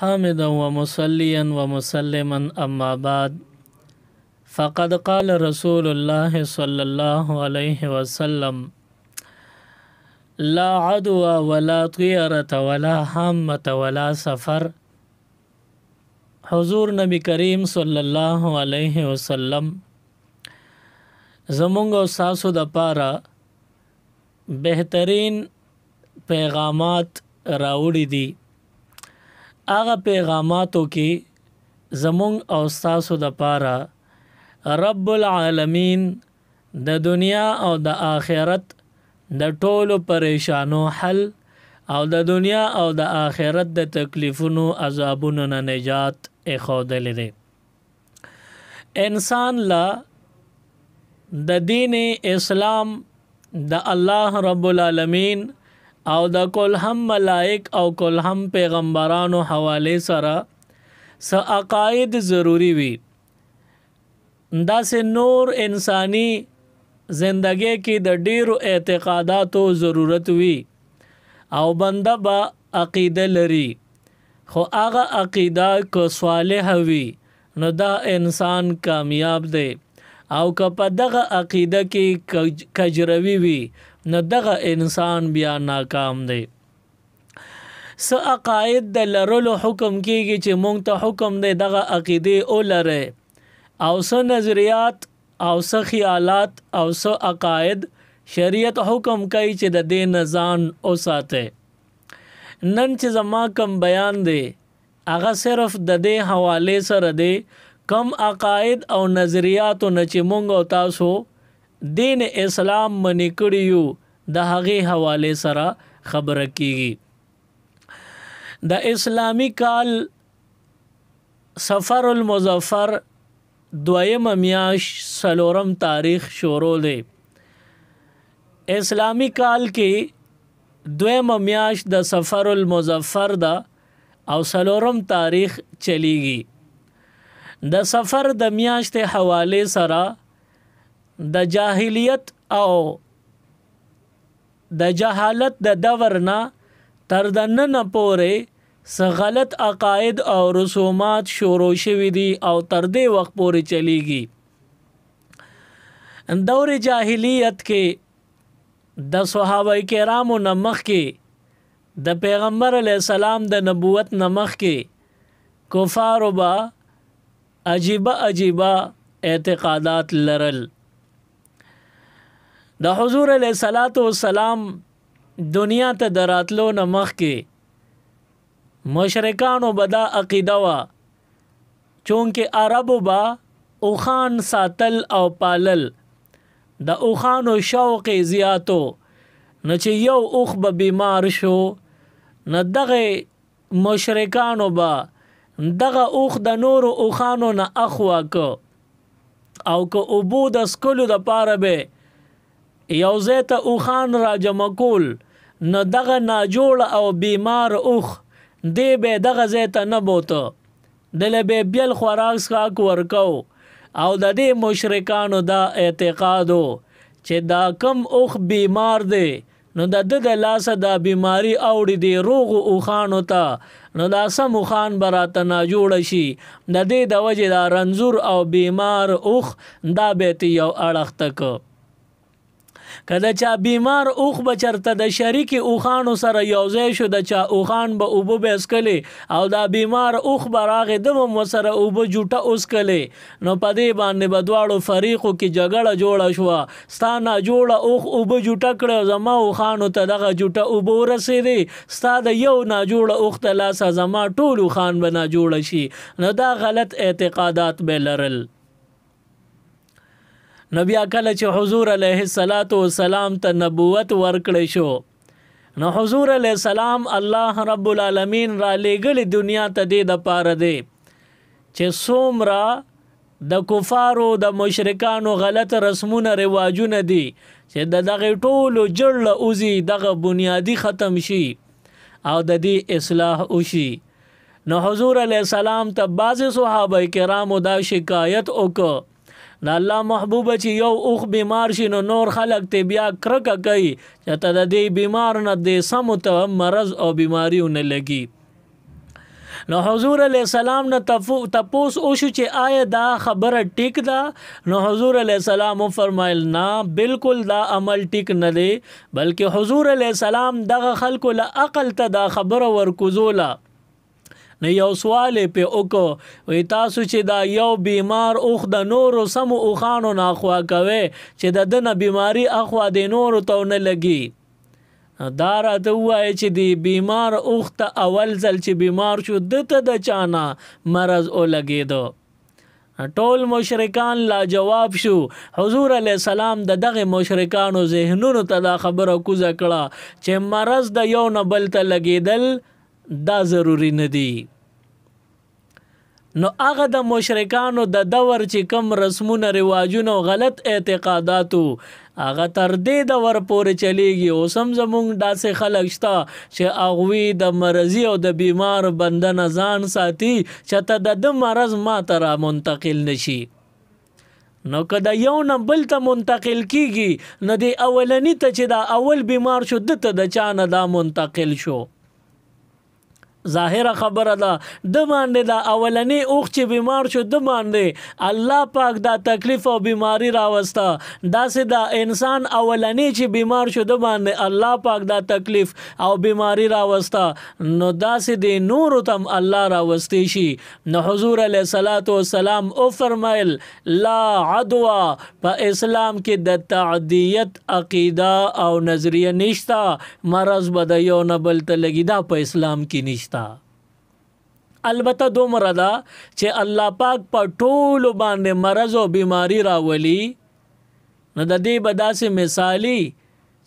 حامدا ومصليا ومسلما أما بعد فقد قال رسول الله صلى الله عليه وسلم لا عدوى ولا طيرة ولا حامة ولا سفر. حضور نبی کریم صلی الله علیه وسلم زمونږ او تاسو د پاره بهترین پیغامات راوړي دي. هغه پیغاماتو کې زمونږ او تاسو د پاره رب العالمین د دنیا او د آخرت د ټولو پریشانو حل او د دنیا او د آخرت د تکلیفونو عذابونو نه نجات اخودل دي. انسان لا د دین اسلام د الله رب العالمین او د کل هم ملائک او کل هم پیغمبرانو حواله سره س عقاید ضروری وي. دا سه نور انسانی زندگی کې د ډیرو اعتقاداتو ضرورت وي او بنده با عقیده لري، خو هغه عقیده کو صالح وي نو دا انسان کامیاب دی، او که په دغه عقیده کې کجروي وي نو دغه انسان بیا ناکام دی. س عقاید د لرلو حکم کیږي چې مونږ ته حکم دی دغه عقیده ولره، او س نظریات او س خیالات او س عقاید شریعت حکم کوي چې د دین ځان اوساته. نن چې زما کم بیان دی هغه صرف د دې حواله سره دی کم عقاید او نظریات نه چې مونږ او تاسو دین اسلام منی کړیو د هغه حواله سره خبره کیږي. د اسلامی کال سفر المظفر دویم میاش سلورم تاریخ شروع دی. اسلامی کال کې دویم میاش د سفر المظفر دا او سلورم تاریخ چلیږي. د سفر د میاشتې حواله سره د جاهلیت او د جهالت د دور نه تر د نن پورې س غلط عقاید او رسومات شروع شوي دي او تر دې وخت پورې چلیږي. دور جاهلیت کې د صحابه کرامو نمخ کې د پیغمبر علیه السلام د نبوت نمخ کې کفار با عجیبه اعتقادات لرل. د حضور علیه الصلاۃ والسلام دنیا ته دراتلو نمخ کې مشرکانو بدا عقیده وا چونکه عربو با اوخان ساتل او پالل د اوخانو شوق زیاتو، نو چې یو اوخ به بیمار شو نو دغه مشرکانو با دغه اوخ د نورو اوخانو نه اخوا کو او که ابو د سکلو د پاره به یو زیت اوخان را جمع کول نو دغه ناجوړ او بیمار اوخ دی به دغه زیت نه بوته دل به بیل خوراک سکاک ورکو. او د دې مشرکانو دا اعتقادو چې دا کم اوخ بیمار دی نو د لاسه دا بیماری اوړي دی روغ اوخانو ته نو دا سم اوخان براته ناجوړ شي. د دې د وجه دا رنزور او بیمار اوخ دا بیت یو اړخ تک کله چا بیمار اوخ بچرته د شریک اوخانو سره یوځای شو د چا اوخان به اوبو بیسکلی او دا بیمار اوخ براغه د سره اوبو جوټه اوسکلی نو پدې باندې بدواړو فریقو کې جګړه جوړه شو. ستانه جوړه اوخ اوبو جوټه کړو زما اوخانو ته دغه جوټه اوبو رسیدي ستاده یو نا جوړه اوخ ته لاسه زما ټول اوخان بنا جوړه شي. نو دا غلط اعتقادات به لرل. نبی کله چې حضور علیه السلام ته نبوت ورکړی شو نو حضور علیه السلام الله رب العالمین را لېږلی دنیا ته دې د پاره دی چې څومره د کفارو د مشرکانو غلط رسمونه رواجونه دي چې دغه ټولو جړله اوزي دغه بنیادی ختم شي او د دې اصلاح وشي. نو حضور علیه السلام ته بعض صحابه کرامو دا شکایت وکړه د الله محبوب چې یو اوخ بیمار شي نو نور خلق ته بیا کرکه کوي چې ته د دې بیمار نه د سم ته مرض او بیماریونه لګي. نو حضور علیہ السلام نه تپوس اوشو چې آیا دا خبره ټیک ده؟ نو حضور علیہ السلام فرمایل نه بالکل دا عمل ټیک نه دی، بلکې حضور علیہ السلام دغه خلکو له عقل ته دا خبره ورکوزوله. نو یو سوال په وکړو وی تاسو چې دا یو بیمار اوخ د نورو سمو اوخانو نه اخوا کوي چې د دنه بیماری اخوا د نورو ته نه لګي، دا راته وایي چې دی بیمار اوخ ته اول ځل چې بیمار شو دته د چانا مرض او لګېدو. ټول مشرکان لا جواب شو. حضور علیہ السلام دغه مشرکانو ذهنونو ته دا خبره کوزه کړه چې مرض د یو نه بل ته لګېدل دا ضروری نه دی. نو هغه د مشرکانو د دور چې کم رسمونه رواجونه غلط اعتقاداتو هغه تر دې دور پورې چلیږي. اوس هم زمونږ داسې خلک شته چې هغوی د مرضی او د بیمار بنده نه ځان ساتي چې ته د مرض ما ته را منتقل نشي. نو که د یو نه بل ته منتقل کیږي نو د اولنی ته چې دا اول بیمار شو دته د چا نه دا منتقل شو. ظاهره خبره ده د باندې دا اولنی اوخ چې بیمار شو د باندې الله پاک دا تکلیف او بیماری راوسته. داسې دا انسان اولنی چې بیمار شو د باندې الله پاک دا تکلیف او بیماری راوسته، نو داسې د نورو تم الله راوستی شي. نو حضور علیہ الصلوۃ والسلام او فرمایل لا عدوا، په اسلام کې د تعدیت عقیده او نظریه نشتا، مرض به د یو نه بل ته لګي، دا په اسلام کې نشتا. البته دومره ده چې الله پاک په ټولو باندې مرض او بیماری راولي. نو د دې به داسې مثالی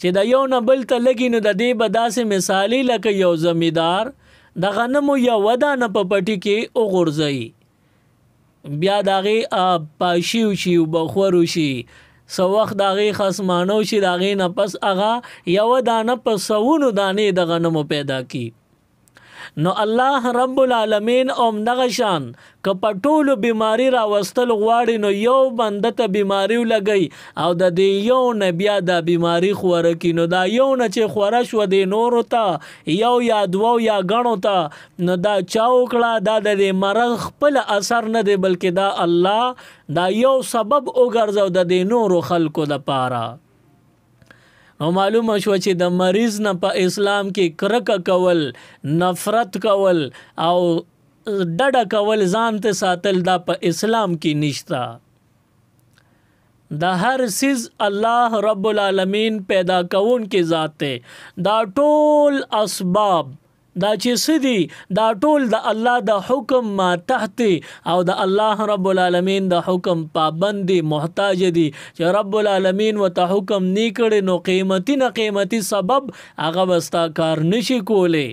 چې د یو نه بل ته لګي، نو د دې به داسې مثالی لکه یو زمیدار د غنمو یو ودانه په پټي کې وغورځوي، بیا د هغې پاشي وشي بخورو شي، سو وخت د هغې خصمانو شي، د هغې نه پس هغه یوه دانه په سوونو دانې د غنمو پیدا کی. نو الله رب العالمین دغه شان که په ټولو بیماری راوستل غواړي نو یو بنده ته بیماری ولګي او د دې یو نه بیا د بیماری خوره کی، نو دا یو نه چې خوره شو د نورو ته یو یا دوو یا غنو ته، نو دا چا وکړه دا د مرض خپل اثر نه دی، بلکې دا الله دا یو سبب وګرځاو د دې نورو خلکو لپاره. او معلومه شو چې د مریض نه په اسلام کې کرکه کول، نفرت کول او ډډه کول، ځان ته ساتل، دا په اسلام کې نشته. د هر سیز الله رب العالمین پیدا کون کې ذات ته، دا ټول اسباب دا چې سدي دا ټول د الله د حکم ما تحت او د الله رب العالمین د حکم پابند محتاج دي، چې رب العالمین وته حکم نه کړي نو قیمتي سبب هغه وستا کار نشي کوله.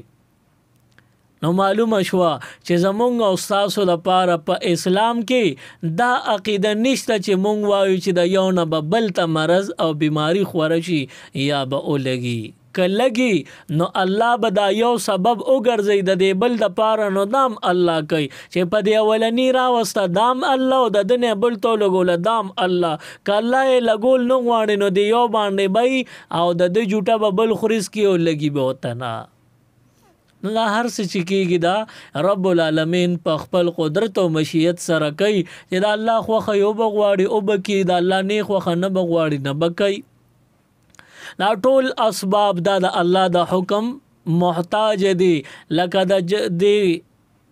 نو معلومه شو چې زمونږ او تاسو لپاره په اسلام کې دا عقیده نشته چې مونږ وایو چې د یو نه بل ته مرض او بیماری خوره شي یا به ولګي. کلګي نو الله به دا یو سبب وګرځي د دې بل د پاره، نو دام الله کوي چې په دې اولنی راوسته دام الله او د دنیا بل تو لګول دام الله، کله لګول نو غواړي نو دی یو باندې بای او د دې جوټه به بل خریس کیو لګي به وتنا. نو دا هر څه چې کېږي دا رب العالمین په خپل قدرت او مشیت سره کوي، چې دا الله خوښه یو بغواړي او بکی، دا الله نه خوښه نه بغواړي نه بکی. دا ټول اسباب دا د الله د حکم محتاج دي. لکه د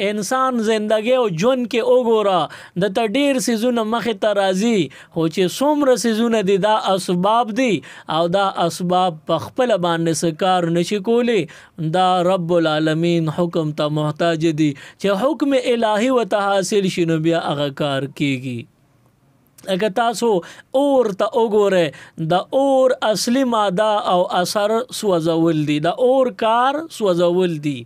انسان زندگی او جون کې وګوره د ډیر سيزونه مخې ته راځي، خو چې څومره سيزونه دي دا اسباب دي او دا اسباب په خپل باندې سکار نشي کولی، دا رب العالمین حکم ته محتاج دي چې حکم الهي وته حاصل شنو بیا هغه کار کیږي. اگر تاسو اور ته وګوره، د اور اصلي ماده او اثر سوځول دي، د اور کار سوځول دي،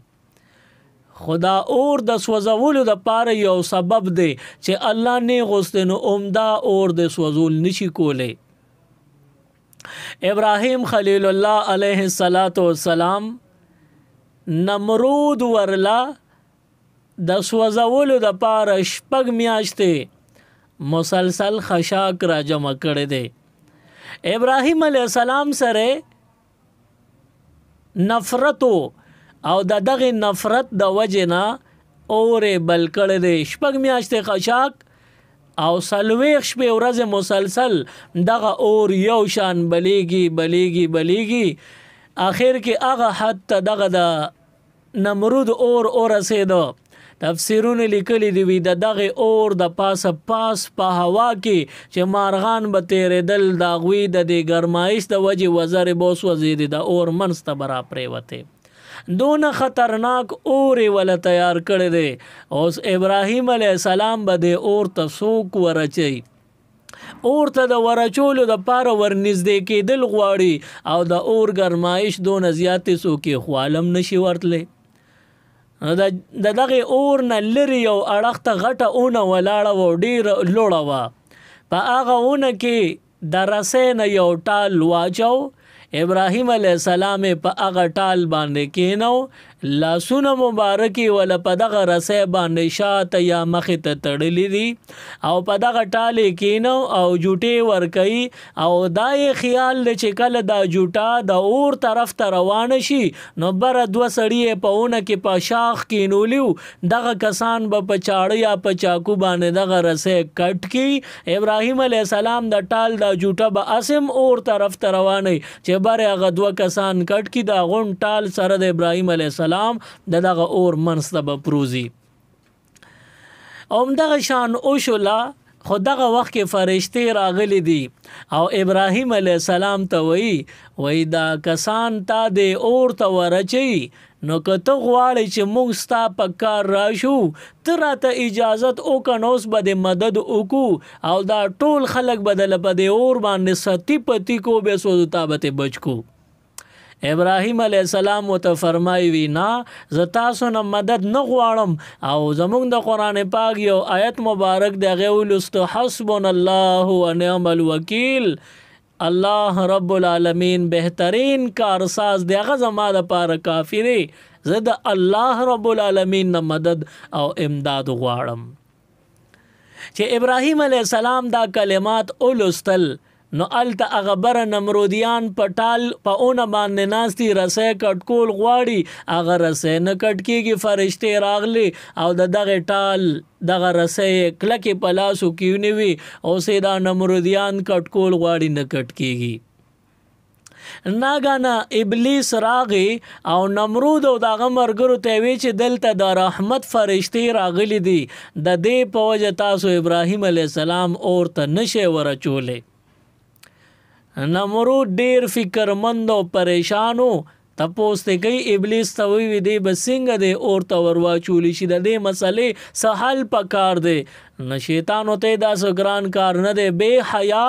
خدا اور د سوځولو د پاره یو سبب دی چې الله نه غوښته نو عمده اور د سوځول نشي کوله. ابراهیم خلیل الله علیه السلام نمرود ورلا د سوځولو د پاره شپږ میاشتې مسلسل خشاک را جمع کړی دی. ابراهیم علیه السلام سره نفرت او د دغه نفرت د وجنه اورې بل کړی دی. شپږ میاشتې خشاک او 40 شپې ورځې مسلسل دغه اور یو شان بلیږي. آخر کې هغه حد ته دغه د نمرود اور رسېدو. تفسیرونه لیکلي دی وی دغه اور د پاس په هوا کې چې مارغان به تیرېدل د هغوی د دې ګرمایش د وجې وزرې بوس وزېدې د اور منځ ته به را پرېوتې. دونه خطرناک اور یې وله تیار کړی دی. اوس ابراهیم علیه السلام به د اور ته څوک ورچوي؟ اور ته د ورچولو دپاره ورنږدې کېدل غواړي او د اور ګرمایش دونه زیاتې څوک یې خوالم نشي ورتلی. د دغه اور نه لرې یو اړخ ته غټه اونه ولاړه وه، ډېره لوړه وه. په هغه اونه کې د رسۍ نه یو ټال واچو. ابراهیم علیه السلام په هغه ټال باندې کینو، لاسونه مبارکي ول په دغه رسۍ باندې شاته یا مخې ته تړلي دي او په دغه ټال کینو او جوټې ورکوي او دا یې خیال دی چې کله دا جوټه د اور طرف ته روانه شي نو بره دوه سړي په اونه کې په شاخ کینولیو، دغه کسان به په چاړه یا په چاکو باندې دغه رسۍ کټ کی. ابراهیم علیه السلام د ټال دا جوټه به اسم اور طرف ته روانه چې بره هغه دوه کسان کټ کی، دا غون ټال سره د ابراهیم علیه السلام دغه اور منځ ته به پروزي. دغه شان اوشولا خو دغه وخت کې فرشتې راغلي دي او ابراهیم علیه السلام ته وایي دا کسان تا د اور ته ورچوي، نو که ته غواړې چې موږ ستا په کار راشو ته راته اجازت وکړه، نو اوس به د مدد وکړو او دا ټول خلک به دله په د اور باندې ستی پتی کو به سو تا به ته بچ کو. ابراهیم علیه السلام ورته فرمایي وی نه زه تاسو نه مدد نه غواړم او زمونږ د قرآن پاک یو آیت مبارک دی هغې ولوستو حسبنا الله ونعم الوکیل، الله رب العالمین بهترین کارساز دی، هغه زما دپاره کافي دی، زه د الله رب العالمین نه مدد او امداد غواړم. چې ابراهیم علیه السلام دا کلمات ولوستل نو الته هغه بره نمرودیان په ټال په اونه باندې ناستي رسۍ کټ کول غواړي، هغه رسۍ نه کټ کېږي، فرشتې راغلي او د دغه ټال دغه رسۍ کلکې په لاسو کې ونیوي او سې دا نمرودیان کټ کول غواړي نه کټ کېږي. ناګانه ابلیس راغی او نمرود او دغه مرګرو ته وی چې دلته د رحمت فرشتې راغلي دي، د دې په وجه تاسو ابراهیم علیه السلام اور ته نشئ ورچولی. نمرود ډیر فکرمند او پریشانو تپوس ته کوي ابلیس ته وی دی بسنګ دی اور ته ورواچولی شي، د دې مسلې څه حل پکار دی. نه شیطان ته دا سګران کار نه دی، بے حیا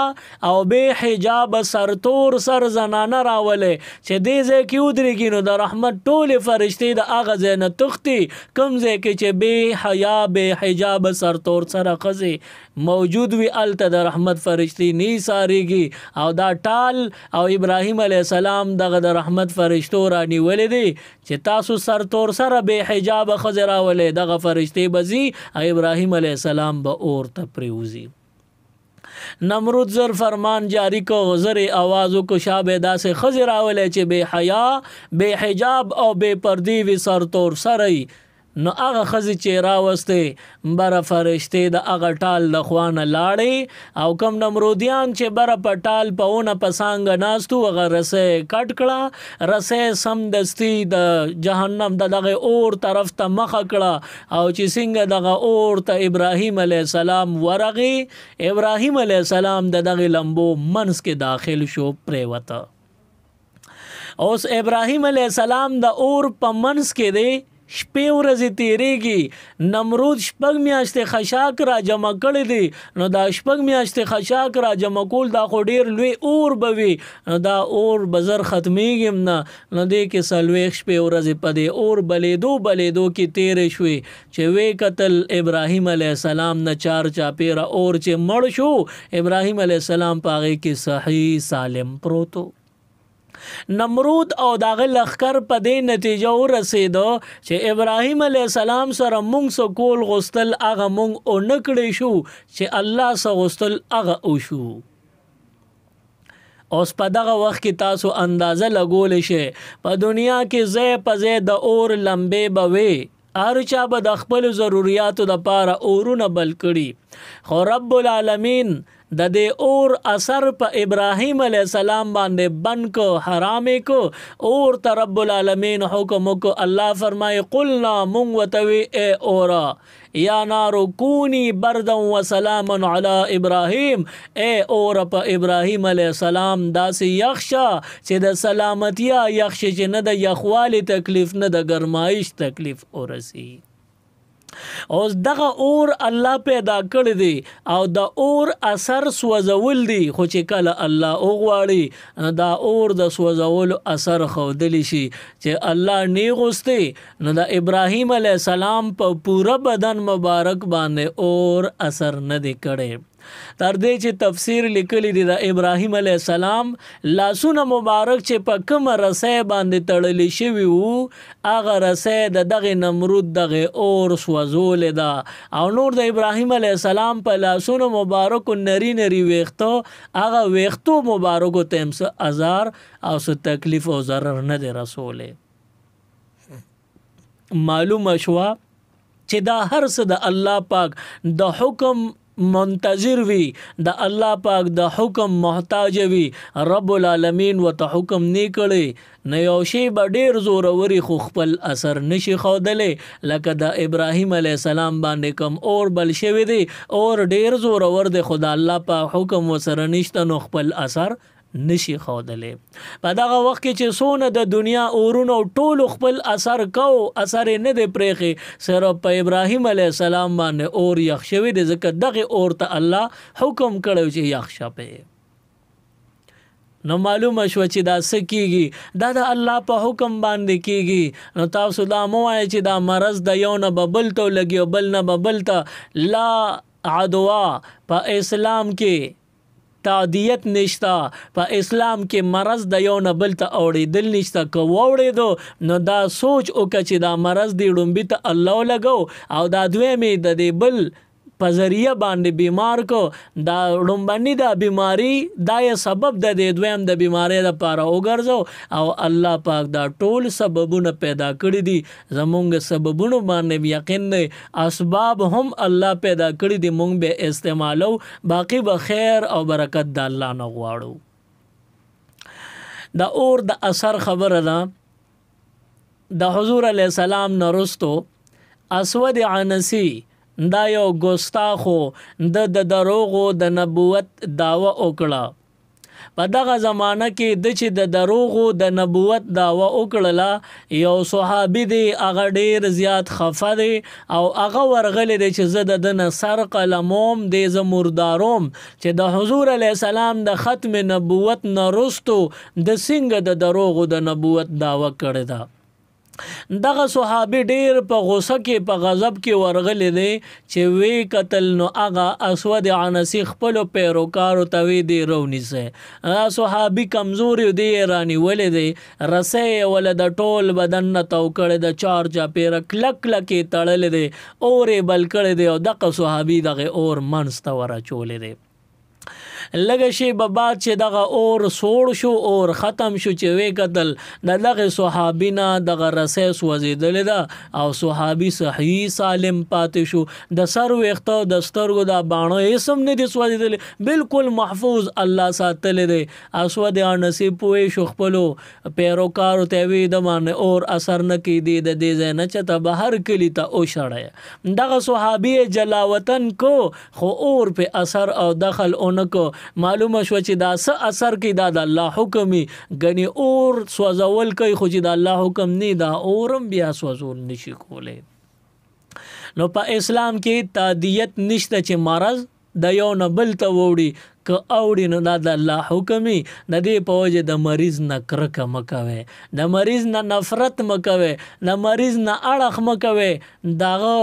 او بے حجاب سرتور سر زنانه راولې چې دې ځای کې ودرېږي نو د رحمت ټولې فرشتې د هغه ځای نه تښتي، کوم ځای کې چې بے حیا بے حجاب سرتور سره ښځې موجود وي هلته د رحمت فرشتې نه سارېږي او دا ټال او ابراهیم علیه السلام دغه د رحمت فرشتو رانیولې دي چې تاسو سرتور سره بے حجاب ښځې راولې، دغه فرشتې به ځي او ابراهیم علیه السلام به اور ته پریوزي. نمرود زر فرمان جاری کو زر آوازو کو شابه داسې ښځې راولې چې بے حیا بے حجاب او بے پردی وي سرتور سره، نو هغه ښځې چې راوستې بره فرشتې د هغه ټال د خوا نه لاړې او کم نمرودیان چې بره په ټال په اونه په څانګه ناستو هغه رسۍ کټ کړه، رسۍ سمدستي د جهنم د دغه اور طرف ته مخه کړه او چې څنګه دغه اور ته ابراهیم علیه السلام ورغی، ابراهیم علیه السلام د دغه لمبو منځ کې داخل شو پریوته. اوس ابراهیم علیه السلام د اور په منځ کې دی، شپې ورځې تیریږي، نمرود 6 میاشتې خشاک را جمع کړی دی، نو دا 6 میاشتې خشاک را جمع کول دا خو ډیر لوی اور به وي، نو دا اور به زر ختمیږي نه، نو دې کې 40 شپې ورځې په دې اور بلیدو کې تیرې شوې چې وی قتل ابراهیم علیه السلام نه چار چاپیره اور چې مړ شو، ابراهیم علیه السلام په هغې کې صحیح سالم پروتو. نمرود او داغه لخر په دې نتیجه ورسېدو چې ابراهیم علیه السلام سره مونږ څه کول غوښتل هغه مونږ ونه کړی شو، چې الله څه غوښتل هغه وشو. اوس په دغه وخت کې تاسو اندازه لګولی شئ په دنیا کې ځای په ځای د اور لمبې به وې هر چا به د خپل ضرورتو د پاره اورونه بل کړي خو رب العالمین د دې اور اثر په ابراهیم علیه السلام باندې بند کو حرام کو اور ته رب العالمین حکم کو الله فرمای قلنا مونږ وتوی اے اورا یا نار کونی بردا و سلام علی ابراهیم اے اور په ابراهیم علیه السلام داسې یخشا چې د سلامتیا یخش چې نه د یخوالی تکلیف نه د گرمایش تکلیف ورسی اوس دغه اور الله پیدا کړی دی او د اور اثر سوځول دی خو چې کله الله وغواړي دا اور د سوځولو اثر ښودلی شي چې الله نه غوښتي نو د ابراهیم علیه السلام په پوره بدن مبارک باندې اور اثر نه دی کړی تر دې چې تفسیر لیکلی دی د ابراهیم علیه السلام لاسونه مبارک چې په کومه رسۍ باندې تړلی شوي وو هغه رسۍ د دغه نمرود دغه اور سوځولې ده او نور د ابراهیم علیه السلام په لاسونو مبارکو نری نری ویښتو هغه ویښتو مبارکو ته هم څه ازار او څه تکلیف او ضرر نه دی رسولی معلومه شوه چې دا هر څه د الله پاک د حکم منتظر وی د الله پاک د حکم محتاج وی رب العالمین وته حکم نه کړي نه یو شی به ډیر زوروري خو خپل اثر نشي ښودلی لکه د ابراهیم علیه السلام باندې کوم اور بل شوی دی اور ډیر زورور دی خو د الله پاک حکم وسره نشته نو خپل اثر نشي ښودلی په دغه وخت کې چې څونه د دنیا اورونو ټولو خپل اثر کو اثر نه دی پرېښی صرف په ابراهیم علیه السلام باندې اور یخ شوی دی ځکه دغه اور ته الله حکم کړی چې یخ شه پې نو معلومه شوه چې دا څه کېږي دا د الله په حکم باندې کېږي نو تاسو دا مه وایئ چې دا مرض د یو نه به بل ته ولګي او بل نه به بل ته لا عدوا په اسلام کې تعدیت نشتا په اسلام کې مرض د یو نه بل ته اوړېدل نشته که واوړېدو نو دا سوچ وکړه چې دا مرض دی ړومبي ته الله ولګو او دا دویمې د دې بل په ذریعه باندې بیمار کو دا ړومبني دا بیماری دا یې سبب د دې دویم د بیماری لپاره وګرځو او الله پاک دا ټول سببونه پیدا کړي دي زمونږ سببونو باندې یقین دی اسباب هم الله پیدا کړي دي مونږ به استعمالو باقی به خیر او برکت د الله نه غواړو دا اور د اثر خبره ده د حضور علیه السلام نه رستو اسود عنسی دا یو ګستاخو د دروغو د نبوت دعوه وکړه په دغه زمانه کې د چې د دروغو د نبوت دعوه وکړله یو صحابي دی هغه ډیر زیات خفه دی او هغه ورغلی دی چې زه د نه سر قلموم دی زه مرداروم چې د حضور علیه السلام د ختم نبوت نه رستو د څنګه د دروغو د نبوت دعوه کړې ده دغه صحابي ډیر په غوسه کې په غضب کې ورغلی دی چې وی قتل نو هغه اسود عنسی خپل پیروکارو ته وی دی رونیسه صحابي کمزوري دی رانیولې دی رسې ول د ټول بدن نه تو کړي د چار چا پیر کلک کلکې تړلې دی اورې بل کړي دی او دغه صحابي دغه اور منسته ورچولې دی لږه شی به بعد چې دغه اور سوړ شو اور ختم شو چې وی قتل د دغه صحابي نه دغه رسې سوځېدلې ده او صحابي صحیح سالم پاتې شو د سر ویښته د سترګو د باڼه هیڅ هم نه دي سوځېدلې بالکل محفوظ الله ساتلی دی اسود عنسی پوه شو خپلو پیروکارو ته وی د باندې اور اثر نه کیدی د دې ځای نه چې ته بهر کلی ته وشړی دغه صحابي جلاوطن کو خو اور په اثر او دخل اونکو معلومه شو چې دا څه اثر کوي دا د الله حکم غني اور سوځول کوي خو چې د الله حکم نه دا اورم بیا سوځول نشي کولی نو په اسلام کې تعدیت نشته چې مرض د یو نه بل ته وړي که اوړي نو دا د الله حکمي د دې په وجه د مریض نه کرکه مکوي د مریض نه نفرت مکوي د مریض نه اړخ مکوي دغه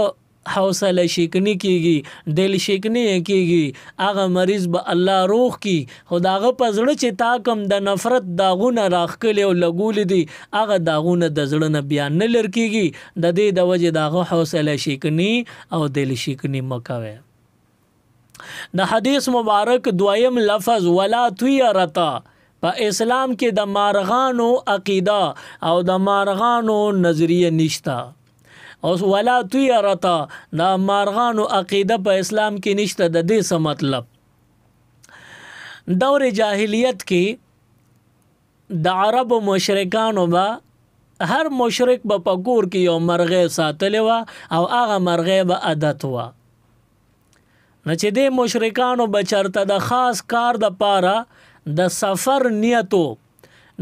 حوصله شکنی کیږي دل شکنی کیږي هغه مریض به الله روغ کی خداغه پزړه چې تا کم د نفرت داغونه راخکلی او لګول دي هغه داغونه د زړه نه بیان نه لر کیږي د دې د وجه داغه حوصله شکنی او دل شکنی مکوي د حدیث مبارک دویم لفظ ولا طیرتا په اسلام کې د مارغانو عقیده او د مارغانو نظریه نشتا او ولا طیرتا دا مارغانو عقیده په اسلام کې نشته. د دې څه مطلب؟ دور جاهلیت کې د عرب مشرکانو با هر مشرک به په کور کې یو مرغۍ ساتلې وه او هغه مرغۍ به عادت وه. نو چې دې مشرکانو به چرته د خاص کار د پاره د سفر نیتو،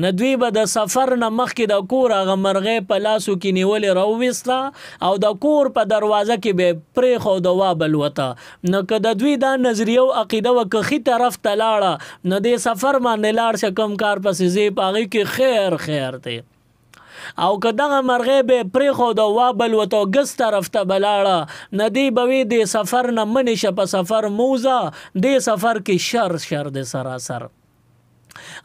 نو دوی به د سفر نه مخکې د کور هغه مرغۍ په لاسو کې نیولې راوویسته او د کور په دروازه کې به پرېښوده وابلوته. نو که د دوی دا نظریه او عقیده وه که ښي طرف ته لاړه نو دې سفر باندې لاړ شه کوم کار پسې ځې په هغې کې خیر دی، او که دغه مرغۍ به پرېښوده وابلوته او ګس طرف ته به لاړه نه دی به وي دې سفر نه منې شه په سفر موزه، دې سفر کې شر دی سراسر.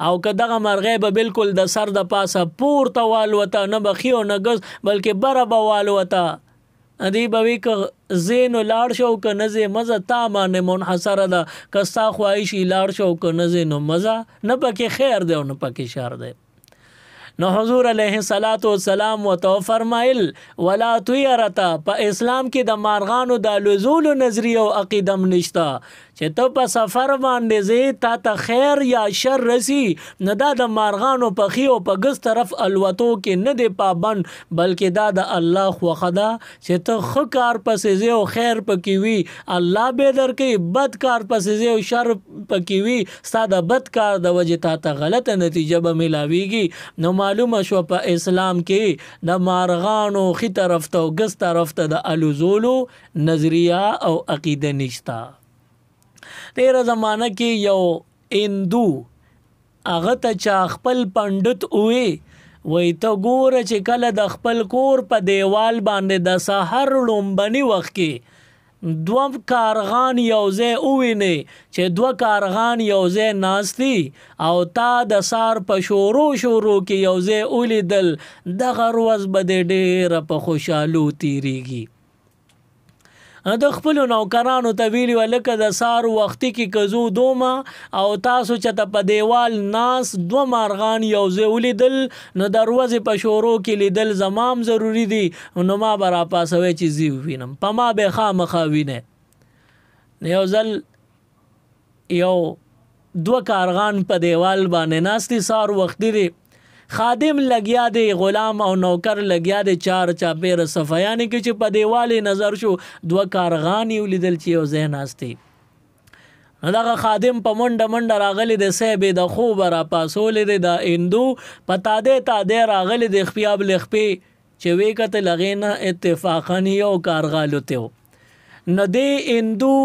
او که دغه مرغۍ به بالکل د سر د پاسه پورته والوته، نه به ښي او نه ګس بلکې بره به والوته، دی به وي که ځې نو لاړ شو که نه ځې مزه تا باندې منحصره ده، که ستا خواهشي لاړ شو که نه ځې نو مزه، نه پکې خیر دی او نه پکې شر دی. نو حضور علیه السلام ورته فرمایل ولا طیرتا، په اسلام کې د مارغانو د لزولو نظریه او عقیده نشته چې ته په سفر باندې ځې تا ته خیر یا شر رسی، نه دا د مارغانو په ښي او په ګس طرف الوتو کې نه دی پابند، بلکې دا د الله خوښه ده چې ته ښه کار پسې ځې او خیر پکې وي، الله به درکوي. بد کار پسې ځې او شر پکې وي، ستا د بد کار د وجې تا ته غلطه نتیجه به میلاویږي. نو معلومه شو په اسلام کې د مارغانو ښي طرف ته او ګس طرف ته د الوزولو نظریه او عقیده نشته. تیره زمانه کې یو هندو هغه ته چا خپل پنډت وی ته ګوره چې کله د خپل کور په دیوال باندې د سحر لومبني وخت کې دوه کارغان یو ځای ووینې چې دوه کارغان یو ځای ناستی او تا د سار په شورو کې یو ځای ولیدل، دغه ورځ به دې ډېره په خوشحالو تیریږي. د خپلو نوکرانو ته ویلي وه لکه د سار وختي کې که زو دومه او تاسو چې ته په دیوال ناس دوه مارغان یو ځای ولیدل نو د ورځې په شورو کې لیدل زمام ضروري دي، نو ما به راپاسوی چې زی ووینم، په ما به خامخا وینئ. یو ځل یو دوه کارغان په دیوال باندې ناستي، سار وختي دی، خادم لګیا دی، غلام او نوکر لګیا دی، چار چاپیره صفیانې کې چې په دیوالې نظر شو دوه کارغان یې ولیدل چې یو ځای ناستي. دغه خادم په منډه راغلی دی، صاحب د خوبه راپاسولی دی، د هندو په تادې راغلی دی، خپیاب لخپې چې وی کتل هغې نه اتفاقا یو کارغه الوتی و. نو دې هندو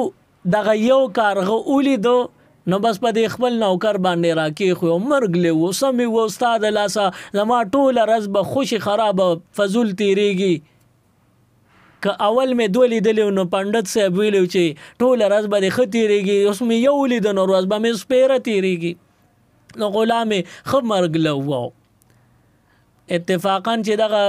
دغه یو کارغه ولیدو نو بس په دې خپل نوکر باندې راکېښوی او مرګ لی و، سمې و ستا د لاسه زما ټوله ورځ به خوشي خرابه فضول تېرېږي. که اول مې دوه لیدلی نو پنډت صاحب ویلي چې ټوله ورځ به دې ښه تېرېږي، اوس مې یو لیده نو ورځ به مې سپېره تېرېږي. نو غلام یې ښه مرګ له و. اتفاقا چې دغه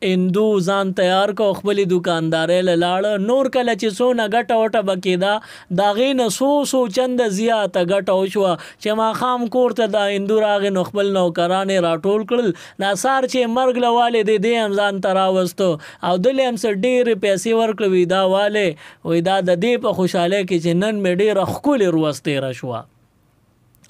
هندو ځان تیار کو خپلې دکاندارۍ له لاړه، نور کله چې څونه ګټه وټه به کېده د هغې نه څو چنده زیاته ګټه وشوه چې ماښام کور ته د هندو راغې نو خپل نوکران یې راټول کړل، دا سار چې مرګ له والې دی هم ځان ته راوستو او دلې هم څه ډېرې پیسې ورکړې وي، دا والې وایي دا د دې په خوشحالۍ کې چې نن مې ډېره ښکلې ورځ تېره شوه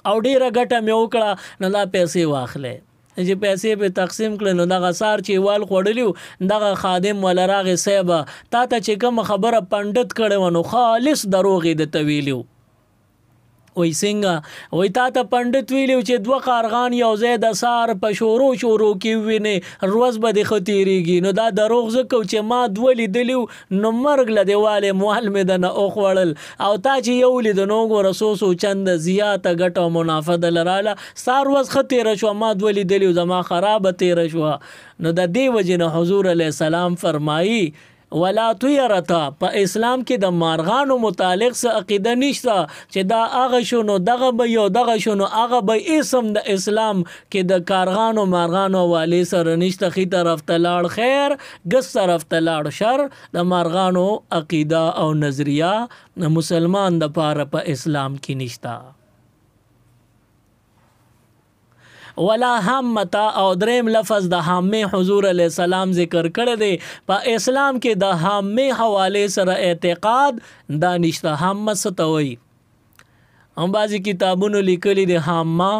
او ډېره ګټه مې وکړه، نو دا پیسې واخلې. چې پیسې به تقسیم کړي نو دغه سار چې وال خوړلی و دغه خادم وله راغې صاحبه تا ته چې کومه خبره پنډت کړې وه نو خالص دروغ یې درته ویلي و. وی څنګه؟ وی تا ته پنډت ویلي و چې دوه کارغان یو ځای د سار په شورو کې ووینې ورځ به دې ښه تېرېږي، نو دا دروغ زه کوم چې ما دوه لیدلي و نو مرګ له دې والې موال مې دنه وخوړل او تا چې یو لیده نو وګوره څو چنده زیاته ګټه او منافع دله راله، ستا ورځ ښه تېره شوه، ما دوه لیدلي و زما خرابه تېره شوه. نو د دې وجې نه حضور علیه السلام فرمایي ولا طیرتا، په اسلام کې د مارغانو متعلق څه عقیده نشته چې دا هغه شو نو دغه به یو دغه شو نو هغه به اسم د اسلام کې د کارغانو مارغانو والي سره نشته. ښي طرف ته لاړ خیر، ګس طرف ته لاړ شر. د مارغانو عقیده او نظریه مسلمان د پاره په اسلام کې نشته. ولا حمتا او دریم لفظ د حامه حضور علیہ السلام ذکر کړی دی. په اسلام کې د حامه حواله سره اعتقاد دا نشته. حامه څه ته وایي؟ هم بعضې کتابونو لیکلي دی حامه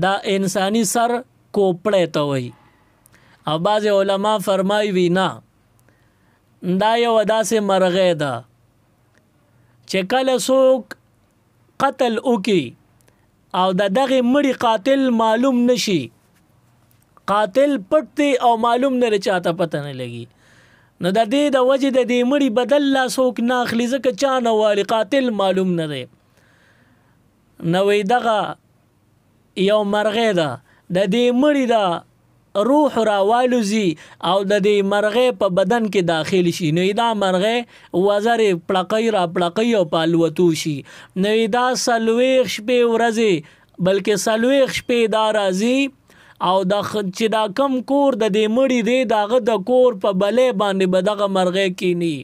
دا انساني سر کوپړی ته وایي، او بعضې علما فرمایي وي نه دا یو داسې مرغۍ ده چې کله څوک قتل وکي او د دغه مړي قاتل معلوم نشي، قاتل پټ دی او معلوم نه چاته پته نه لګي، نو د دې د وجې د دې مړي بدل لا څوک نه اخلي ځکه چا نه والي قاتل معلوم نه دی. نو دغه یو مرغۍ ده د دې مړي د روح راوالوزي او د دې مرغۍ په بدن کې داخل شي، نو دا مرغۍ وزرې پړقۍ را پړقۍ او په الوتو شي. نو دا 40 شپې ورځې بلکې 40 شپې دا راځي او چې دا کم کور د دې مړي دی داغه د کور په بلې باندې به دغه مرغۍ کینی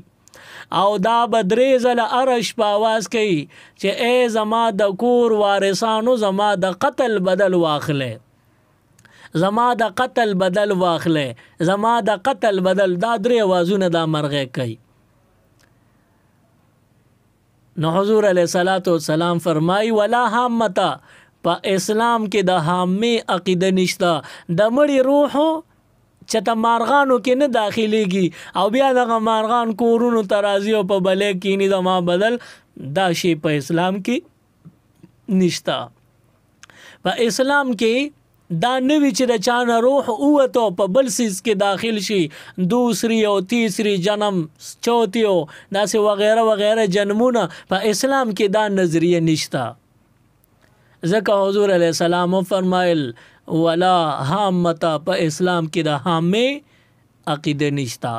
او دا به 3 ځله هره شپه اواز کوي چې ای زما د کور وارثانو زما د قتل بدل واخلئ، زما د قتل بدل واخلې، زما د قتل بدل. دا 3 اوازونه دا مرغۍ کوي. نو حضور علیه الصلاۃ والسلام فرمای ولا حامتا په اسلام کې د حامې عقیده نشته. د مړي روح چته مارغانو کې نه داخليږي او بیا دغه مارغان کورونو ترازی او په بلې کې نه زما بدل، دا شی په اسلام کې نشته. په اسلام کې دا نوی چې د چانه روح اوتو په بل سیز کې داخل شي، دوسری او تیسری جنم چوتھی او داسې وغیره وغیره جنمونه، په اسلام کې دا نظریه نشته. ځکه حضور علیہ السلام فرمایل ولا حامتا په اسلام کې د حامې عقیده نشته.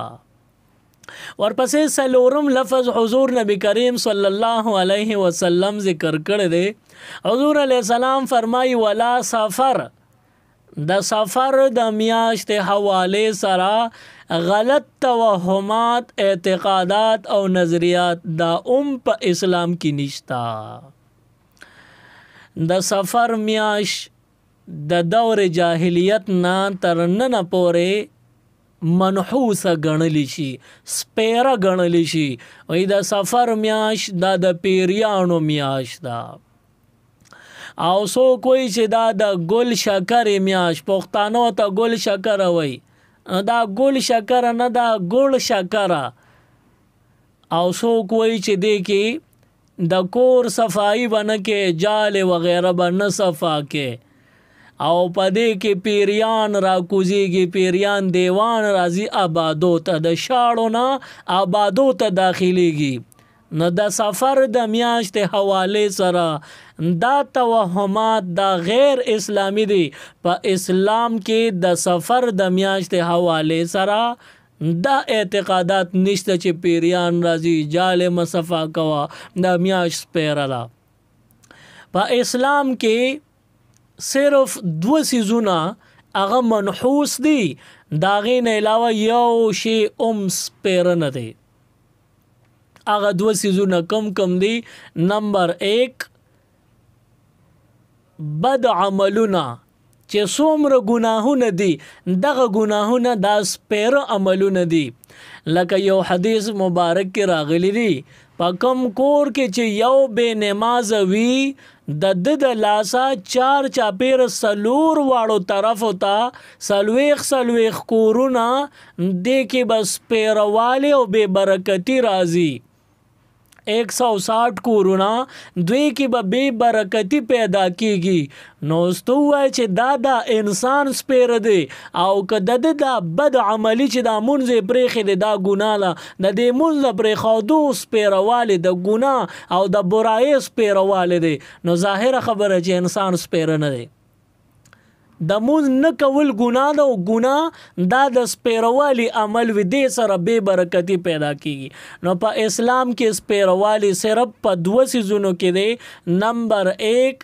ورپسې سلورم لفظ حضور نبی کریم صلی الله علیه وسلم ذکر کړی دی. حضور علیہ السلام فرمای ولا سفر، د سفر د میاشت حواله سره غلط توهمات اعتقادات او نظریات دا په اسلام کې نشتا. د سفر میاش د دور جاهلیت نه تر نن پورې منحوسه ګڼلی شي، سپیره ګڼلی شي. وای د سفر میاش دا د پیریانو میاش دا، او سو کوئی چې دا د ګل شکر میاش، پښتانو ته ګل شکر وای، دا ګل شکر نه دا ګل شکر. او سو کوئی چې دی کې د کور صفائی بنه کې جال وغیرہ بنه صفا کې، او پدې کې پیریان را کوزيږي، پیریان دیوان راځي آبادو ته، د شاړو نه آبادو ته داخليږي. نو د سفر د میاشت حواله سره دا توهمات دا غیر اسلامی دي. په اسلام کې د سفر د میاشت حواله سره دا اعتقادات نشته چې پیریان راځي جال مصفا کوا د میاشت پیرلا. په اسلام کې صرف 2 سيزونه هغه منحوس دي، داغه نه علاوه یو شی سپیر نه دی. هغه 2 سيزونه کم دي. نمبر 1 بد عملونه چې څومره ګناهونه دي، دغه ګناهونه دا سپیر عملونه دي. لکه یو حدیث مبارک کې راغلی دی په کم کور کې چې یو بے نماز وي د لاسا 4 چاپیر سلور واړو طرف ہوتا سلويخ کورونه دې کې بس پیرواله او بے برکتی راځي. 160 کورونا دوی کې به بے برکتی پیدا کیږي. نو ستوای چې دا انسان سپیر دی او کده دا بد عملی چې دا مونږه پرېخې دا ګناه لا د دې مونږه پرې خودو سپیرواله د ګناه او د برای سپیرواله دی. نو ظاهر خبره چې انسان سپیر نه دی. د مون نه کول ګناه ده او ګناه دا د سپیروالی عمل و دې سره بے برکتی پیدا کیږي. نو په اسلام کې سپیروالی صرف په 2 سيزونو کې دی. نمبر 1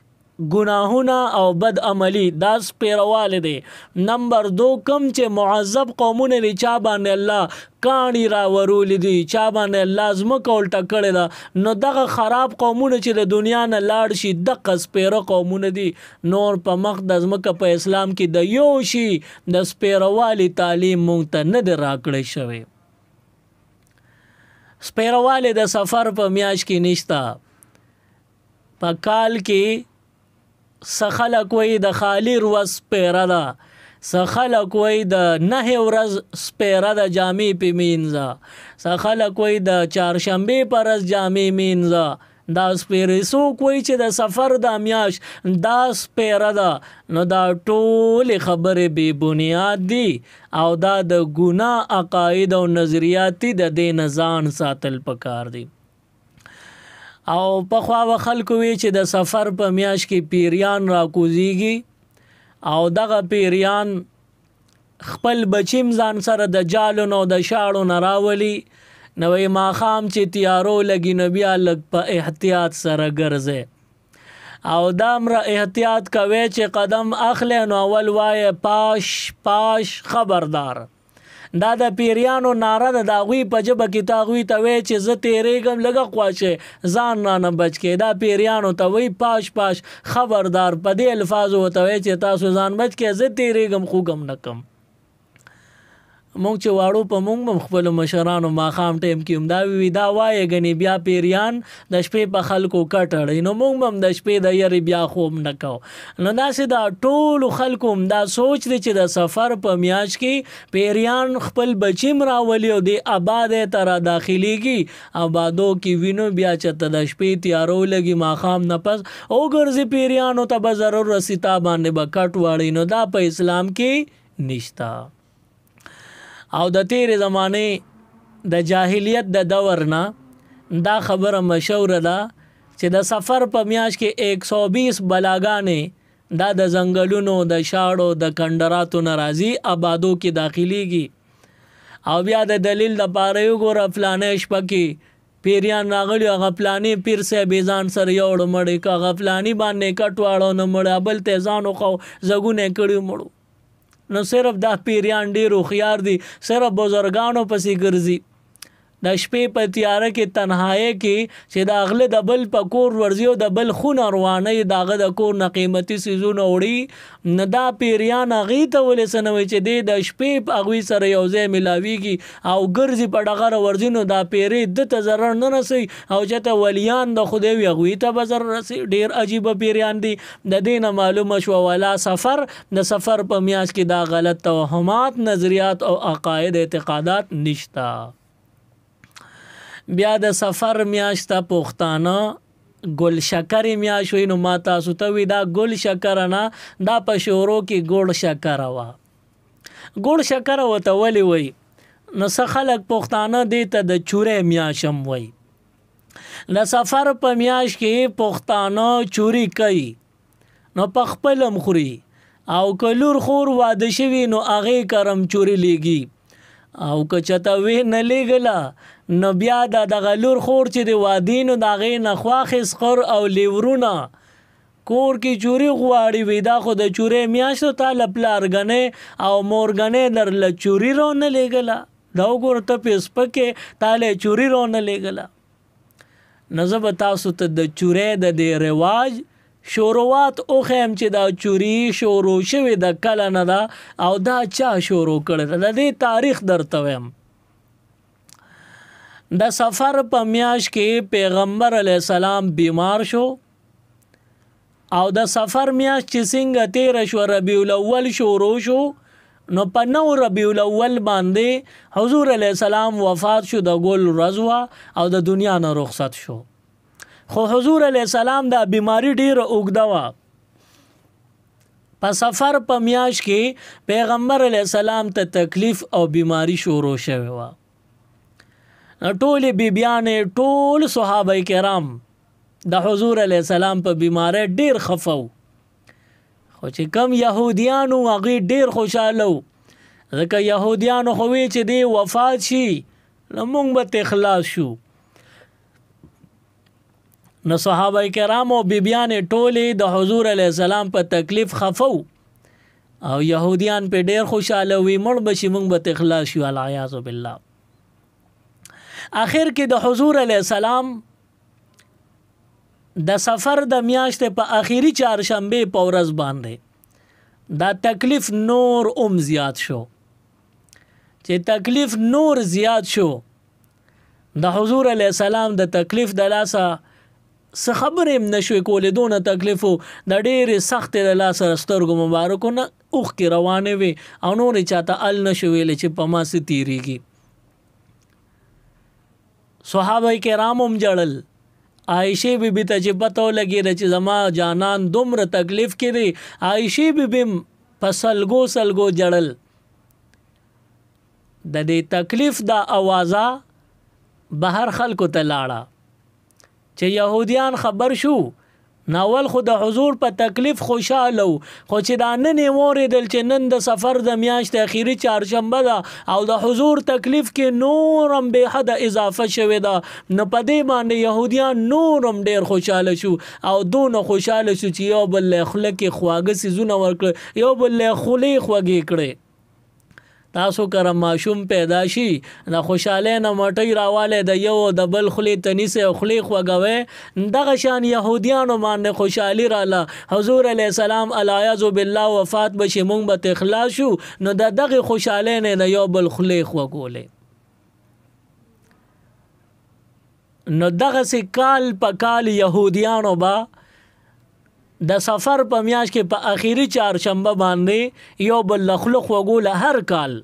گناهونه او بد عملی دا سپیرواله دی. نمبر 2 کم چې معذب قومونه دي چا باندې الله کاڼي را ورولې دي چا باندې الله ځمکه الټه کړې ده نو دغه خراب قومونه چې د دنیا نه لاړ شي دغه سپیره قومونه دي. نور په مخ د ځمکه په اسلام کې د یو شي د سپیروالي تعلیم مونږ ته نه دی راکړی شوی. سپیرواله د سفر په میاش کې نشتا. په کال کې سخلق وی د خالی ورځ سپیره ده سخلق وی د 9 ورځ سپیره ده جامې په مینځه سخلق وی د چهارشنبه پر ورځ جامې مینځه دا سپیره څوک وی چې د سفر د میاش دا سپیره ده نو دا ټول خبرې بې بنیاد دي او دا د ګناه عقاید او نظریات د دې ځان ساتل پکار دي. او په خوا خلکو وی چې د سفر په میاش کې پیریان را کوزیږي او دغه پیریان خپل بچیم ځان سره د جالو نو د شاړو نه راولي نوې ماخام چې تیارو لګي نو بیا لږ په احتیاط سره ګرځي او دامره احتیاط کوي چې قدم اخلي نو اول وای پاش پاش خبردار. دا د پیریانو ناره ده د هغوی په ژبه کې ته هغوی ته وایي چې زه تېرېږم لږه خواشه ځان رانه بچ کې دا پیریانو ته وایي پاش پاش خبردار په دې الفاظو ورته وایي چې تاسو ځان بچ کې زه تېرېږم خوږم نه کم. مونږ چې واړو په مونږ هم خپلو مشرانو ماښام ټایم کې هم دا وي دا وایه ګنې بیا پیریان د شپې په خلکو کټ اړوي نو مونږ هم د شپې د یارې بیا خوب نه کوو. نو داسې دا ټولو خلکو هم دا سوچ دی چې د سفر په میاشت کې پیریان خپل بچیم راولي او د آباد ته را داخلېږي آبادو کې وینو بیا چې د شپې تیارو لګي ماښام نه پس وګرځي پیریانو ته به ضرور رسي تا باندې به کټ واړي نو دا په اسلام کې نشته. او د تیرې زمانه د جاهلیت د دور نه دا خبره مشهوره ده چې د سفر په میاش کې 120 بلاګانې دا د ځنګلونو د شاړو د کندراتو ناراضي آبادو کې داخليږي او بیا د دلیل د پاره یو ګور فلانه شپه کې پیریان راغلی هغه فلانی پیر صاحب ځان سره یو مړی کا غفلانی باندې کټواړو نه مړ بل ته ځانو خو زګونه کړی مړو. نو صرف دا پیریان ډیر خيار دي صرف بزرګانو پسې ګرځي د شپې په تیاره کې تنهایی کې چې د اغله د بل په کور ورځي او د بل خون روانه داغه د کور نه قیمتي سيزونه وړي نه دا پیریان اغي ته ولسنوي چې د شپې په اغوي سره یو ځای ملاويږي او ګرځي په ډغره ورځي نو دا پیری د ته ضرر نه رسي او چې ولیان د خدای وي اغوي ته به ضرر رسي. ډیر عجیب پیریان دي د دینه معلومه شو ولا سفر د سفر په میاش کې دا غلط توهمات نظریات او عقاید اعتقادات نشتا. بیا د سفر میاشت پښتانه ګل شکر میاش وي نو ما تاسو ته وی دا ګل شکر نه دا په شورو کې ګل شکر وا ګل شکر وته ولي وي نو څه خلک پښتانه دي ته د چوره میاشم وي. د سفر په میاش کې پښتانه چوری کوي نو په خپلم خوري او کلور خور واده شوی نو هغه کرم چوری لیږي او که چته وی نه لګلا نو بیا د غلور خور چې د وادینو د غې نه خواخس خور او لیورونه کور کې چوری غواړي وی دا خو د چوري میاشتو تعالی پلارګنه او مورګنه در ل چوری رو نه لګلا دا وګور ته پس پکې تعالی چوری رو نه لګلا. نظم تاسو ته د چوری د دې رواج شوروات او خیم چې دا چوری شروع شوی د کله نه دا او دا چا شروع کړی د دې تاریخ درته ویم. د سفر په میاش کې پیغمبر علی السلام بیمار شو او د سفر میاش چې څنګه تیر شو ربیع الاول شروع شو نو په 9 ربیع الاول باندې حضور علی السلام وفات شو د ګل رضوا او د دنیا نه رخصت شو. خو حضور علیہ السلام دا بیماری ډیر اوږده وا په سفر په میاش کې پیغمبر علیہ السلام ته تکلیف او بیماری شروع شوه وا. ټول بیبیانې ټول صحابه کرام د حضور علیہ السلام په بیماری ډیر خفو خو چې کم يهوديانو هغه ډیر خوشاله ځکه يهوديانو خو وی چې دی وفات شي لمونږ به اخلاص شو نو صحابه کرام او بیبیان ټولې د حضور علیه السلام په تکلیف خفو او يهوديان په ډیر خوشاله وي مړ بشي مونږ به اخلاص شو العیاذ بالله. اخر کې د حضور علیه السلام د سفر د میاشتې په اخیری چهارشنبه په ورځ باندې دا تکلیف نور زیات شو. چې تکلیف نور زیات شو د حضور علیه السلام د تکلیف د لاسه څه خبرې هم نشوې کولې دونه تکلیف د ډېرې سختې د لاسه سترګو مبارکو نه اوښکې روانې وې او نورې چاته ال نشو ویلې چې په ما څه تېرېږي. صحابه کرام هم جړل. عایشې بیبي ته چې پته ولګېده چې زما جانان دومره تکلیف کې دی عایشې بیبي هم په سلګو سلګو جړل. د دې تکلیف دا اوازه بهر خلکو ته لاړه چې يهوديان خبر شو ناول خو د حضور په تکلیف خوشاله خو چې دا نن اوریدل چې نن د سفر د میاشتې اخیری چهارشنبه ده او د حضور تکلیف کې نورم به حد اضافه شوه ده نو په دې باندې يهوديان نورم ډیر خوشاله شو او دونه خوشاله شو چې یو بل خلک خواږه سيزونه ورکړ یو بل خولې خوږې کړې. تاسو کرم ماشوم پیدا شي د خوشاله نه مټي راواله د یو د بل خلې تنیسه خلې خوګوي دغه شان يهوديانو باندې خوشالي رااله حضور علی السلام العیاذ بالله وفات بشي مونږ به اخلاص شو نو دغه خوشاله نه د یو بل خلې خوګولې. نو دغه سي کال په کال يهوديانو با د سفر په میاشت کې په اخیری چهارشنبه باندې یو بل لخلق وګول هر کال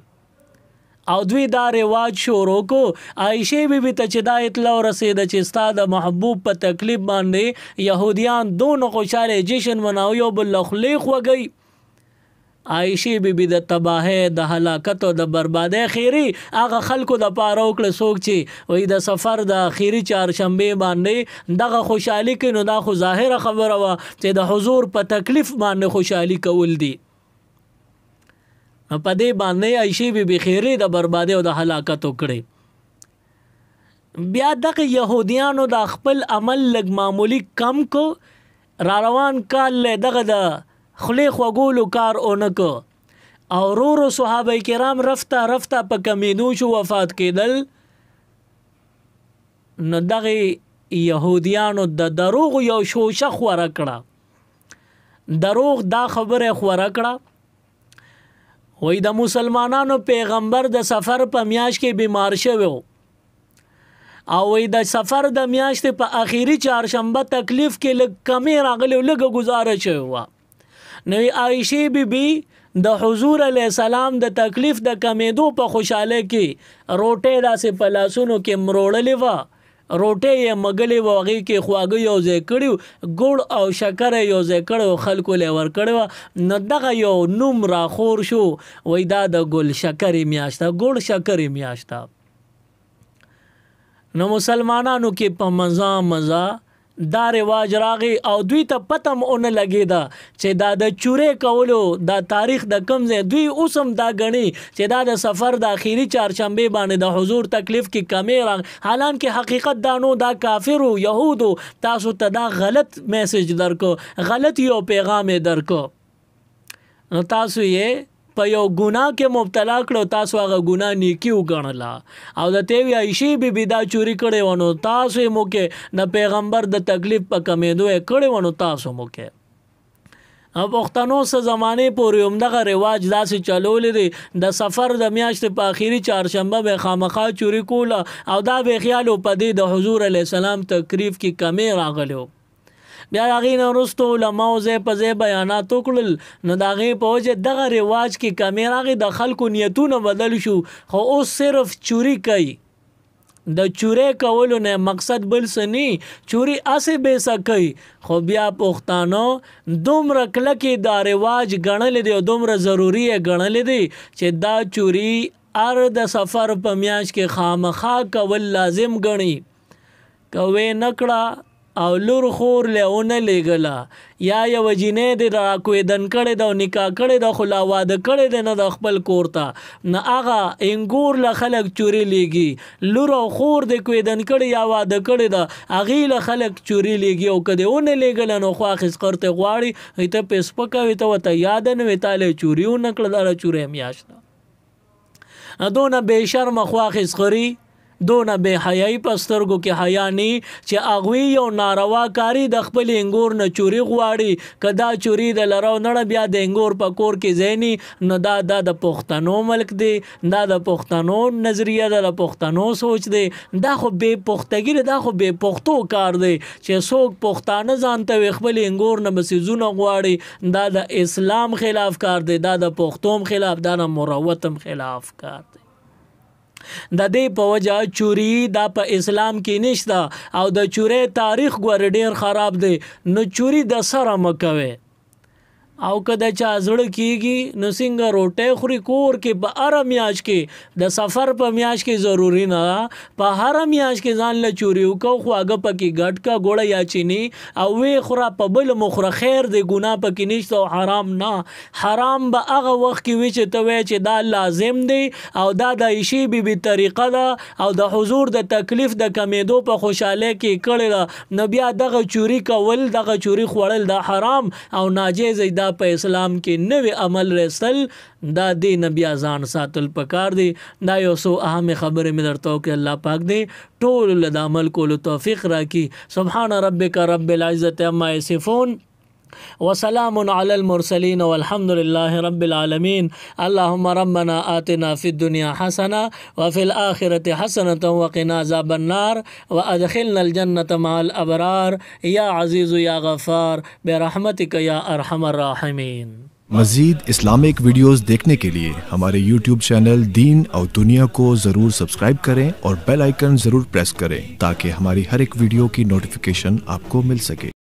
او دوی دا رواج شروع کو. عائشه بیبي ته چې دا اطلاع رسیده چې استاد محبوب په تکلیف باندې يهوديان دونو خوشاله جشن مناو یو بل لخلق وګي. عائشه بیبي د تباہی د هلاکت او د بربادی خیری هغه خلکو د پاره وکړه څوک چې وای د سفر د اخیری چهارشنبه باندې دغه خوشحالي کې نو دا خو ظاهره خبره وا چې د حضور په تکلیف باندې خوشحالي کول دي. په دې باندې عائشه بیبي خیری د بربادی او د هلاکت وکړي. بیا دغه يهوديانو د خپل عمل لګ معمولی کم کو را روان کال له دغه د خلی خوګولو کار اونکو او رو صحابه کرام رفتا په کمینو شو وفات کېدل. نو دغه يهوديانو د دروغ یو شوشه خوره کړه دروغ دا خبره خوره کړه وای د مسلمانانو پیغمبر د سفر په میاش کې بیمار شوی او وای د سفر د میاشتې په اخیری چهارشنبه تکلیف کې لږ کمی راغلی لږ گزاره شوی. نو عائشه بیبي د حضور علی السلام د تکلیف د کمیدو په خوشاله کې روټه داسې پلاسونو کې مروړلې و روټه یې مګلې وغه کې خواږه یو ځای کړو ګوړ او شکر یو ځای کړو خلکو له ور کړو نو دغه یو نوم را خور شو وای دا د ګل شکر میاشته ګوړ شکر میاشته. نو مسلمانانو کې په مزه دا رواج راغی او دوی ته پتم اون لګیدا چې دا د چوره کولو دا تاریخ د کم ځای دوی اوسم دا غني چې دا د سفر د اخیری چهارشنبه باندې د حضور تکلیف کې کمی راغ حالانکه حقیقت دانو دا کافر او يهودو تاسو ته دا غلط میسج درکو غلط یو پیغام درکو نو تاسو یې په یو ګناه کې مبتلا کړو تاسو هغه ګناه نیکی وګڼلا او د تیوی عائشه بیبي دا چوری کړي ونو تاسو مو کې نه پیغمبر د تکلیف په کمیدو کړي ونو تاسو مو کې او وختونو سه زمانه پورې همدغه رواج داسې چلولې دي د سفر د میاشتې په اخیری چهارشنبه به خامخا چوری کوله او دا به خیالو پدې د حضور علی السلام تکلیف کې کمی راغلو. بیا هغه نورستو علماء زې په زې بیانات وکړل نو داغه په وجه دغه رواج کې کمی راغی د خلکو نیتونه بدل شو خو اوس صرف چوری کوي د چوری کولو نه مقصد بل سني چوری اسه به سکي خو بیا پښتانو دومره کلکې دا رواج غنل دي او دومره ضروری غنل دي چې دا چوری ار د سفر په میاش کې خامخا کول لازم غني کوي نکړه او لور خور له ونه لګلا یا یو جنې د راکویدن کړي د نکاح کړي د خلا واده کړي د نه د خپل کور ته نه هغه انګور له خلک چوري لګي لور او خور د کویدن کړي یا واده کړي د اغي له خلک چوري لګي او کده ونه لګل نو خو اخیس کرته غواړي ته پیس پکوي ته یاد نه وتاله چوریو نکړه دا چوري میاشت دونه بے شرم خواخیس خوري دونه بے حیاي پسترګو کې حیا ني چې اغوی یو ناروا کاری د خپل انګور نه چوری غواړي کدا چوری د لرو نړ بیا د انګور په کور کې زینی نو دا د پښتنو ملک دی دا د پښتنو نظریه د پښتنو سوچ دی دا خو بے پختګی دا خو بے پختو کار دی چې څوک پښتانه ځانته خپل انګور نه بسیزونه غواړي دا د اسلام خلاف کار دی دا د پښتوم خلاف دا د مروتم خلاف کار دی د دې په وجه چوری دا په اسلام کې نشته او د چوری تاریخ ګور ډیر خراب دی نو چوری د سره مکوي او کدا چا زړه کیږي نو څنګه روټه خوري کور کې په هر میاش کې د سفر په میاش کې ضروری نه په هر میاش کې ځان له چوری وکاو خو هغه پکې ګټ کا ګوړه یا چینی او وی خورا په بل مخره خیر دی ګناه پکې نشته او حرام نه حرام به هغه وخت کې وی چې ته وی چې دا لازم دی او دا د عیشی بي طریقه ده او د حضور د تکلیف د کمیدو په خوشاله کې کړل نو بیا دغه چوری کول دغه چوری خوړل دا حرام او ناجیز دی په اسلام کې نوې عمل رسل دا دین بیا ځان ساتل پکار دی دا یو سو اهم خبره مې درته کې الله پاک دې ټول له عمل کولو توفیق راکړي سبحان ربک رب العزة عما یصفون وسلام على المرسلين والحمد لله رب العالمين اللهم ربنا آتنا في الدنيا حسنة وفي الآخرة حسنة وقنا عذاب النار وأدخلنا الجنة مع الأبرار يا عزيز يا غفار برحمتك يا أرحم الراحمين मज़ीद Islamic videos देखने के लिए हमारे YouTube चैनल दीन और दुनिया को ज़रूर सब्सक्राइब करें और बेल आइकन ज़रूर प्रेस करें ताकि हमारी हर एक वीडियो की नोटिफिकेशन आपको मिल सके।